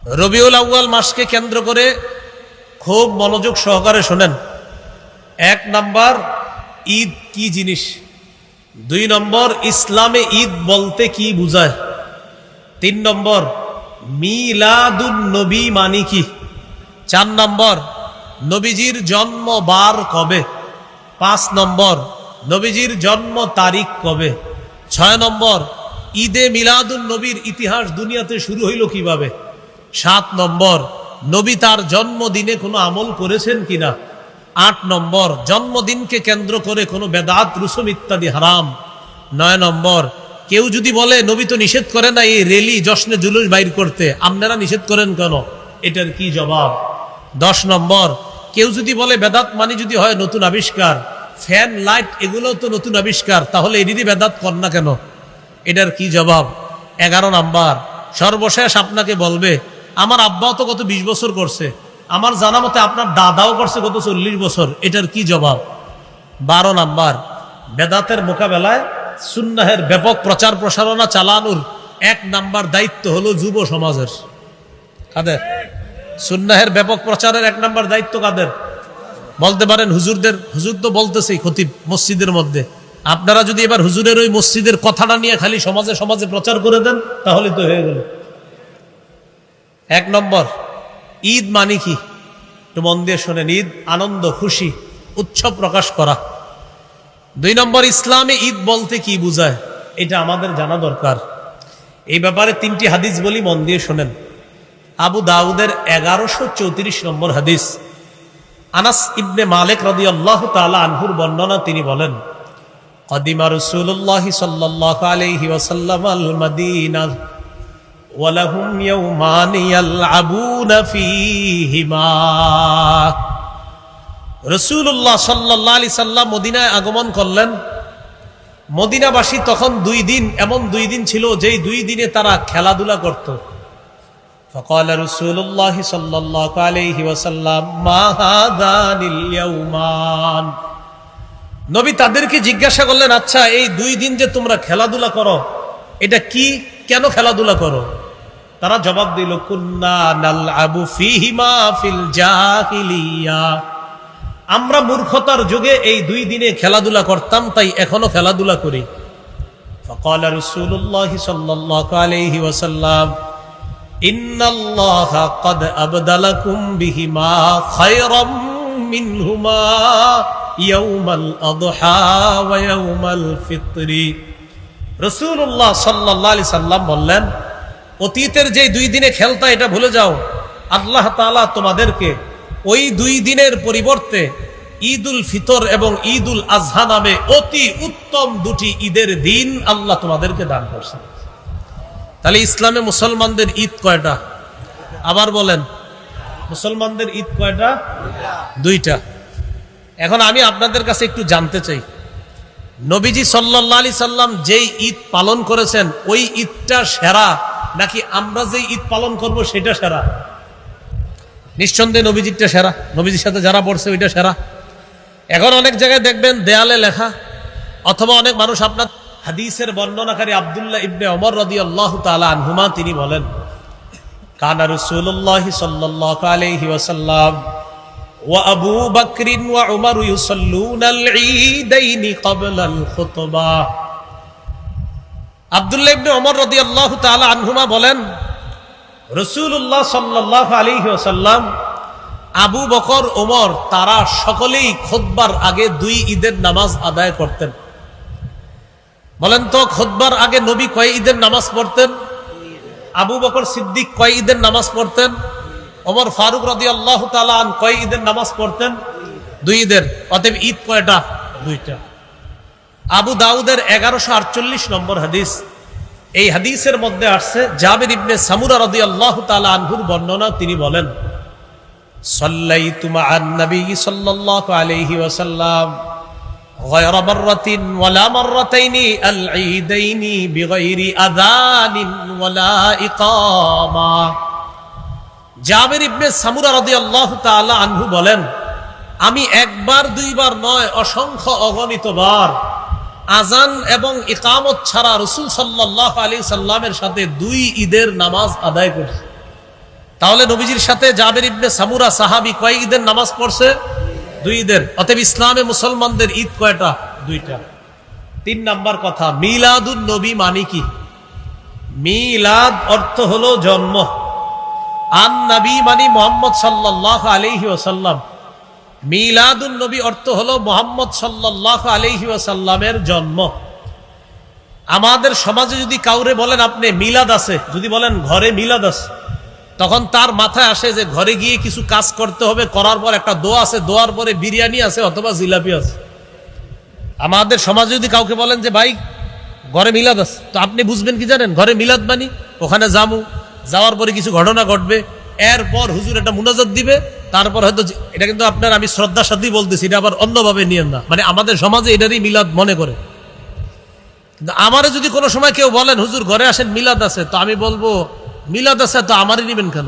রবিউল আউয়াল মাসকে কেন্দ্র করে খুব মনোযোগ সহকারে শোনেন। 1 নম্বর, ঈদ কি জিনিস। 2 নম্বর, ইসলামে ঈদ বলতে কি বুঝায়। 3 নম্বর, মিলাদুন নবী মানে কি। 4 নম্বর, নবীজির জন্ম বার কবে। 5 নম্বর, নবীজির জন্ম তারিখ কবে। 6 নম্বর, ঈদে মিলাদুন নবীর ইতিহাস দুনিয়াতে শুরু হইল কিভাবে। 7 নম্বর, নবী তার জন্মদিনে কোনো আমল করেছেন কিনা। 8 নম্বর, জন্মদিনকে কেন্দ্র করে কোনো বেদাত রুসুম ইত্যাদি হারাম। 9 নম্বর, কেউ যদি বলে নবী তো নিষেধ করে না এই রেলি জশ্নে জুলুস বাইর করতে, আপনারা নিষেধ করেন কেন, এটার কি জবাব। 10 নম্বর, কেউ যদি বলে বেদাত মানে যদি হয় নতুন আবিষ্কার, ফ্যান লাইট এগুলো তো নতুন আবিষ্কার, তাহলে এদিকে বেদাত কর না কেন, এটার কি জবাব। 11 নম্বর, সর্বশেষ আপনাকে বলবে আমার আব্বাও তো গত 20 বছর করছে, আমার জানা মতে আপনার দাদাও করছে গত 40 বছর, এটার কি জবাব। 12 নম্বর, বেদাতের মোকাবেলায় সুন্নাহের ব্যাপক প্রচার প্রসারণা চালানোর 1 নম্বর দায়িত্ব হলো যুব সমাজের। কাদের? সুন্নাহের ব্যাপক প্রচারের 1 নম্বর দায়িত্ব কাদের? বলতে পারেন হুজুরদের। হুজুর তো বলতেছেই খতিব মসজিদের মধ্যে। আপনারা যদি এবার হুজুরের ওই মসজিদের কথাটা নিয়ে খালি সমাজে সমাজে প্রচার করে দেন তাহলে তো হয়ে গেল। 1 নম্বর, ঈদ মানে কি একটু মন দিয়ে শোনেন। ঈদ আনন্দ, খুশি, উৎসব প্রকাশ করা। 2 নম্বর, ইসলামে ঈদ বলতে কি বুঝায়, এটা আমাদের জানা দরকার। এই ব্যাপারে 3টি হাদিস বলি, মন দিয়ে শোনেন। আবু দাউদের 1134 নম্বর হাদিস, আনাস ইবনে মালিক রাদিয়াল্লাহু তাআলা আনহুর বর্ণনা। তিনি বলেন, কদিমা রাসূলুল্লাহ সাল্লাল্লাহু আলাইহি ওয়াসাল্লাম আল মাদিনা ওয়া লাহুম ইয়াওমান ইয়ালআবুনা ফীহিমা। রাসূলুল্লাহ সাল্লাল্লাহু আলাইহি সাল্লাম মদিনায় আগমন করলেন। মদিনাবাসী তখন 2 দিন, এমন 2 দিন ছিল যেই 2 দিনে তারা খেলাধুলা করত। فقال رسول الله صلى الله عليه وسلم ما هذان اليومان। নবী তাদেরকে জিজ্ঞাসা করলেন, আচ্ছা এই 2 দিন যে তোমরা খেলাধুলা করো এটা কি, কেন খেলাধুলা করো। তারা জবাব দিল, কুন্না নালআবু ফীহিমা ফিল জাহিলিয়া। আমরা মূর্খতার যুগে এই 2 দিনে খেলাধুলা করতাম, তাই এখনো খেলাধুলা করি। فقال رسول الله صلى الله عليه وسلم ইন্নাল্লাহা ক্বাদ আবদালাকুম বিহিমা খায়রাম মিনহুমা ইয়াউমাল আযহা ওয়া ইয়াউমাল ফিতরি। রাসূলুল্লাহ সাল্লাল্লাহু আলাইহি সাল্লাম বললেন, অতীতের যে 2 দিনে খেলতা এটা ভুলে যাও, আল্লাহ তাআলা তোমাদেরকে ওই 2 দিনের পরিবর্তে ঈদুল ফিতর এবং ঈদুল আযহা নামে অতি উত্তম 2টি ঈদের দিন আল্লাহ তোমাদেরকে দান করেছেন। তাহলে ইসলামে মুসলমানদের ঈদ কয়টা? আবার বলেন, মুসলমানদের ঈদ কয়টা? 2টা। এখন আমি আপনাদের কাছে একটু জানতে চাই, নবীজি সাল্লাল্লাহু আলাইহি সাল্লাম যেই ঈদ পালন করেছেন ওই ঈদটা সেরা নাকি আমরা যেই ঈদ পালন করব সেটা সেরা? নিঃসন্দেহে নবীজিরটা সেরা, নবীজির সাথে যারা পড়ছে ওইটা সেরা। এখন অনেক জায়গায় দেখবেন দেয়ালে লেখা, অথবা অনেক মানুষ আপনার হাদিসের বর্ণনাকারী আব্দুল্লাহ ইবনে ওমর রাদিয়াল্লাহু তাআলা আনহুমা তিনি বলেন, কানা রাসূলুল্লাহ সাল্লাল্লাহু আলাইহি ওয়াসাল্লাম ওয়া আবু বকর ওয়া উমর ইউসাল্লুনাল ঈদাইনি ক্বাবলাল খুতবাহ। আব্দুল্লাহ ইবনে ওমর রাদিয়াল্লাহু তাআলা আনহুমা বলেন, রাসূলুল্লাহ সাল্লাল্লাহু আলাইহি ওয়াসাল্লাম, আবু বকর, ওমর তারা সকলেই খুতবার আগে 2 ঈদের নামাজ আদায় করতেন। বলেন তো খুতবার আগে নবী কয় ঈদের নামাজ পড়তেন? আবু বকর সিদ্দিক কয় ঈদের নামাজ পড়তেন? ওমর ফারুক রাদিয়াল্লাহু তাআলা আন কয় ঈদের নামাজ পড়তেন? 2 ঈদের। অতএব ঈদ কয়টা? 2টা। আবু দাউদের 1148 নম্বর হাদিস, এই হাদিসের মধ্যে আসছে জাবির ইবনে সামুরা রাদিয়াল্লাহু তাআলা আনহুর বর্ণনা। তিনি বলেন, সাল্লাইতু মা'আন নবী সাল্লাল্লাহু আলাইহি ওয়াসাল্লাম غير مرة ولا مرتين العيدين بغير أذان ولا إقامة। জাবির ইবনে সামুরা রাদিয়াল্লাহু তাআলা আনহু বলেন, আমি 1বার 2বার নয় অসংখ্য অগণিত বার আজান এবং ইকামত ছাড়া রাসূল সাল্লাল্লাহু আলাইহি সাল্লামের সাথে 2 ঈদের নামাজ আদায় করছি। তাহলে নবীজির সাথে জাবের ইবনে সামুরা সাহাবী কয় ঈদের নামাজ পড়ছে? 2 ঈদের। অতএব ইসলামে মুসলমানদের ঈদ কয়টা? 2টা। 3 নাম্বার কথা, মিলাদুন নবী মানে কি? মিলাদ অর্থ হলো জন্ম। আন নবী মানে মুহাম্মদ সাল্লাল্লাহু আলাইহি ওয়াসাল্লাম। মিলাদুন নবী অর্থ হলো মুহাম্মদ সাল্লাল্লাহু আলাইহি ওয়াসাল্লামের জন্ম। আমাদের সমাজে যদি কাউরে বলেন আপনি মিলাদ আছে, যদি বলেন ঘরে মিলাদ আছে, তখন তার মাথায় আসে যে ঘরে গিয়ে কিছু কাজ করতে হবে, করার পর একটা দোয়া আছে, দোয়ার পরে বিরিয়ানি আছে অথবা জিলাপি আছে। আমাদের সমাজে যদি কাউকে বলেন যে ভাই ঘরে মিলাদ আছে, তো আপনি বুঝবেন কি জানেন? ঘরে মিলাদ মানি ওখানে যাবো, যাওয়ার পরে কিছু ঘটনা ঘটবে, এরপর হুজুর একটা মুনাজাত দিবে, তারপর হয়তো এটা কিন্তু আপনার আমি শ্রদ্ধার সাথেই বলতেছি, এটা আবার অন্যভাবে নিয়েন না, মানে আমাদের সমাজে এটারই মিলাদ মনে করে। কিন্তু আমারে যদি কোনো সময় কেউ বলেন হুজুর ঘরে আসেন মিলাদ আছে, তো আমি বলবো মিলাদ আছে তো আমারই নিবেন কেন?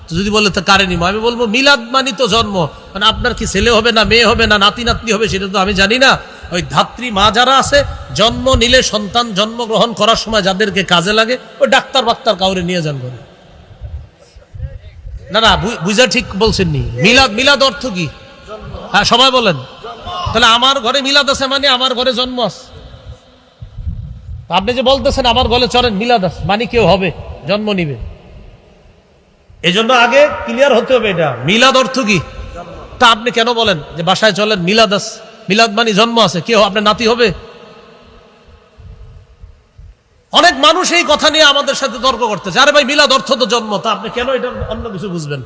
তো যদি বলে তো কারে নিব, আমি বলবো মিলাদ মানি তো জন্ম, মানে আপনার কি ছেলে হবে না মেয়ে হবে না নাতি নাতনি হবে সেটা তো আমি জানি না। ওই ধাত্রী মা যারা আছে, জন্ম নিলে সন্তান জন্মগ্রহণ করার সময় যাদেরকে কাজে লাগে, ওই ডাক্তার বাক্তার কাউরে নিয়ে যান ঘরে। না না, বুঝা ঠিক বলছেননি। মিলাদ, মিলাদ অর্থ কি? হ্যাঁ সবাই বলেন। তাহলে আমার ঘরে মিলাদ আছে মানে আমার ঘরে জন্ম আছে। আপনি যে বলতেছেন আমার ঘরে চলেন মিলাদ আছে, মানে কেউ হবে, জন্ম নিবে। এই জন্য আগে ক্লিয়ার হতে হবে এটা মিলাদ অর্থ কি। তা আপনি কেন বলেন যে বাসায় চলেন মিলাদ আছে, মিলাদ মানে জন্ম আছে, কেউ আপনার নাতি হবে? অনেক মানুষ এই কথা নিয়ে আমাদের সাথে তর্ক করতেছে, আরে ভাই মিলাদ অর্থ তো জন্ম, তা আপনি কেন এটা অন্য কিছু বুঝবেন?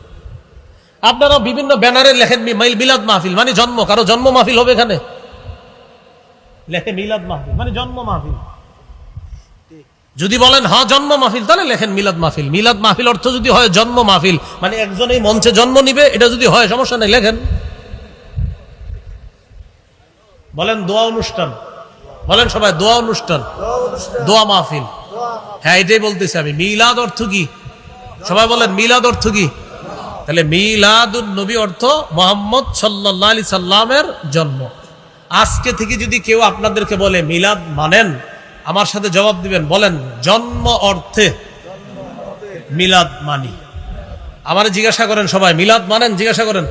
আপনারা বিভিন্ন ব্যানারে লেখেন মিলাদ মাহফিল মানে জন্ম, কারো জন্ম মাহফিল হবে এখানে? লেখে মিলাদ মাহফিল মানে জন্ম মাহফিল। যদি বলেন হ্যাঁ জন্ম মাহফিল, তাহলে লেখেন মিলাদ মাহফিল। মিলাদ মাহফিল অর্থ যদি হয় জন্ম মাহফিল, মানে একজন এই মঞ্চে জন্ম নিবে, এটা যদি হয় সমস্যা নেই, লেখেন। বলেন দোয়া অনুষ্ঠান, বলেন সবাই দোয়া অনুষ্ঠান, দোয়া মাহফিল। হ্যাঁ এটাই বলতেছি আমি। মিলাদ অর্থ কি? সবাই বলেন মিলাদ অর্থ কি? তাহলে মিলাদুন নবী অর্থ মুহাম্মদ সাল্লাল্লাহু আলাইহি সাল্লামের জন্ম। আজকে থেকে যদি কেউ আপনাদেরকে বলে মিলাদ মানেন, আমার সাথে জবাব দিবেন, বলেন জন্ম অর্থে মিলাদ মানি। আমার জিজ্ঞাসা করেন সবাই মিলাদ মানেন? জিজ্ঞাসা করেন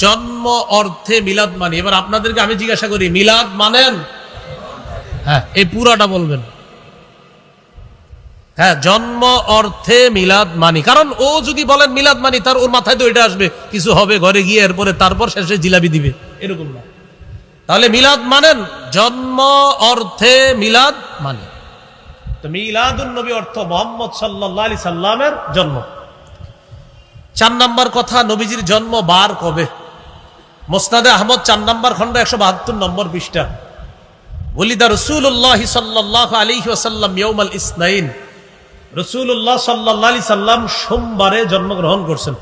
জন্ম অর্থে মিলাদ মানি। এবার আপনাদেরকে আমি জিজ্ঞাসা করি মিলাদ মানেন? হ্যাঁ এই পুরাটা বলবেন। হ্যাঁ জন্ম অর্থে মিলাদ মানি। কারণ ও যদি বলেন মিলাদ মানি, তার ওর মাথায় তো এটা আসবে কিছু হবে ঘরে গিয়ে, এরপরে তারপর শেষে জিলাপি দিবে, এরকম না। তাহলে মিলাদ মানেন জন্ম অর্থে মিলাদ মানি। তো মিলাদুন নবী অর্থ মুহাম্মদ সাল্লাল্লাহু আলাইহি সাল্লামের জন্ম। 4 নাম্বার কথা, নবীজির জন্ম বার কবে? মুসনাদে আহমদ 4 নাম্বার খন্ড 172 নম্বর পৃষ্ঠা। ওয়ালিদা রাসূলুল্লাহ সাল্লাল্লাহু আলাইহি ওয়াসাল্লাম ইয়াউমাল ইসনাইন। রাসূলুল্লাহ সাল্লাল্লাহু আলাইহি সাল্লাম সোমবারে জন্মগ্রহণ করছেন।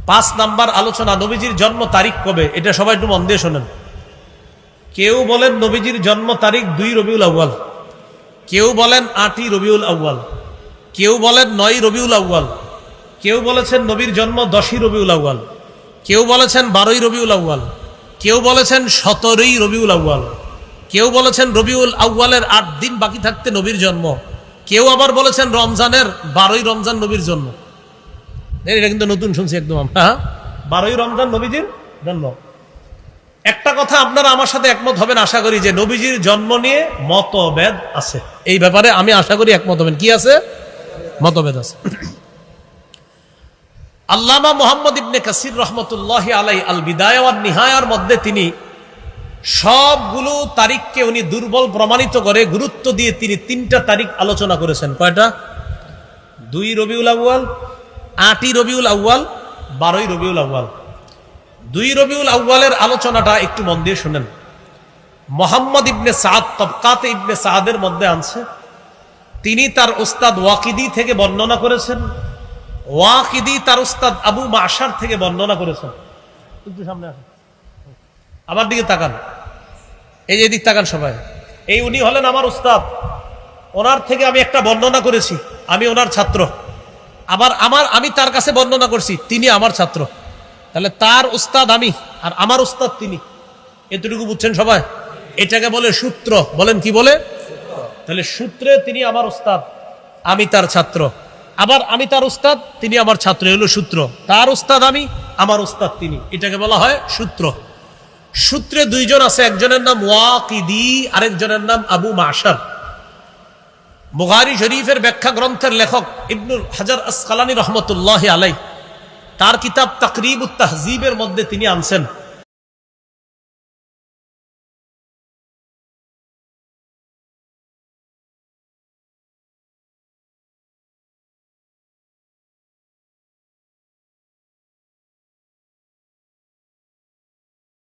5 নাম্বার আলোচনা, নবীজির জন্ম তারিখ কবে? এটা সবাই একটু মন দিয়ে শোনেন। কেউ বলেন নবীজির জন্ম তারিখ 2 রবিউল আউয়াল, কেউ বলেন 8ই রবিউল আউয়াল, কেউ বলেন 9ই রবিউল আউয়াল, কেউ বলেছেন নবীর জন্ম 10ই রবিউল আউয়াল, কেউ বলেছেন 12ই রবিউল আউয়াল, কেউ বলেছেন 17ই রবিউল আউয়াল, কেউ বলেছেন রবিউল আউয়ালের 8 দিন বাকি থাকতে নবীর জন্ম, কেউ আবার বলেছেন রমজানের 12ই রমজান নবীর জন্ম। এটা কিন্তু নতুন শুনছি একদম। হ্যাঁ 12ই রমজান নবীজির জন্ম। একটা কথা আপনারা আমার সাথে একমত হবেন আশা করি, যে নবীজির জন্ম নিয়ে মতভেদ আছে। এই ব্যাপারে আমি আশা করি একমত হবেন। কি আছে? মতভেদ আছে। আল্লামা মুহাম্মদ ইবনে কাসির রাহমাতুল্লাহি আলাইহি আল বিদায়া ওয়ান নিহায়ার মধ্যে তিনি সবগুলো তারিখকে উনি দুর্বল প্রমাণিত করে গুরুত্ব দিয়ে তিনি 3টা তারিখ আলোচনা করেছেন। কয়টা? 2 রবিউল আউয়াল, 8ই রবিউল আউয়াল, 12ই রবিউল আউয়াল। 2 রবিউল আউয়ালের আলোচনাটা একটু মন দিয়ে শুনেন। মুহাম্মদ ইবনে সাদ তাবকাতে ইবনে সাদের মধ্যে আছে, তিনি তার উস্তাদ ওয়াকিদি থেকে বর্ণনা করেছেন, ওয়াকিদি তার উস্তাদ আবু মাশার থেকে বর্ণনা করেছেন। একটু সামনে আসেন, আমার দিকে তাকান, এই যে দিক তাকান সবাই। এই উনি হলেন আমার উস্তাদ, ওনার থেকে আমি একটা বর্ণনা করেছি, আমি ওনার ছাত্র। আবার আমি তার কাছে বর্ণনা করছি, তিনি আমার ছাত্র। তাহলে তার উস্তাদ আমি আর আমার উস্তাদ তিনি, এতটুকু বুঝছেন সবাই? এটাকে বলে সূত্র। বলেন কি বলে? তাহলে সূত্রে তিনি আমার উস্তাদ, আমি তার ছাত্র। আবার আমি তার উস্তাদ, তিনি আমার ছাত্র, হলো সূত্র। তার উস্তাদ আমি, আমার উস্তাদ তিনি, এটাকে বলা হয় সূত্র। সূত্রে দুইজন আছে, একজনের নাম ওয়াকিদি, আরেকজনের নাম আবু মাশার। বুখারী শরীফের ব্যাখ্যা গ্রন্থের লেখক ইবনুল হাজার আসকালানী রহমতুল্লাহ আলাইহি তার কিতাব তাকরিবুত তাহজিবের মধ্যে তিনি আনছেন